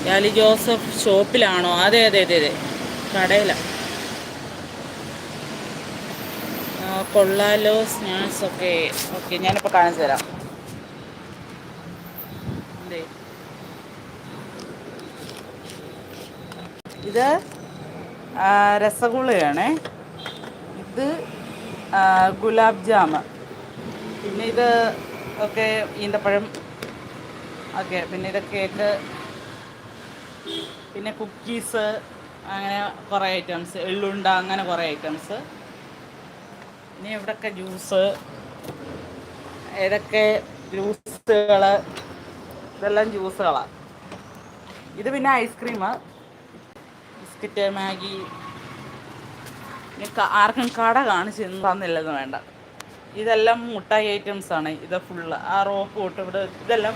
Lali Joseph ഷോപ്പിലാണോ? അതെ അതെ അതെ അതെ, കടയിലാണ്. കൊള്ളാലോ സ്നാക്സ്. ഒക്കെ ഓക്കെ, ഞാനിപ്പോൾ കാണിച്ചു തരാം. എന്തേ ഇത് രസഗുളയാണേ. ഇത് ഗുലാബ് ജാമ്. പിന്നെ ഇത് ഒക്കെ ഈന്തപ്പഴം. ഓക്കെ, പിന്നെ ഇത് കേക്ക്, പിന്നെ കുക്കീസ്, അങ്ങനെ കുറേ ഐറ്റംസ്, എള്ളുണ്ട, അങ്ങനെ കുറേ ഐറ്റംസ്. ഇനി ഇവിടെയൊക്കെ ജ്യൂസ്, ഏതൊക്കെ ജ്യൂസുകൾ, ഇതെല്ലാം ജ്യൂസുകളാണ്. ഇത് പിന്നെ ഐസ്ക്രീം, ബിസ്ക്കറ്റ്, മാഗി. ആർക്കും കട കാണിച്ച് തന്നില്ലെന്ന് വേണ്ട. ഇതെല്ലാം മുട്ടായി ഐറ്റംസാണ്. ഇത് ഫുള്ള് ആ റോപ്പ് തൊട്ട് ഇവിടെ ഇതെല്ലാം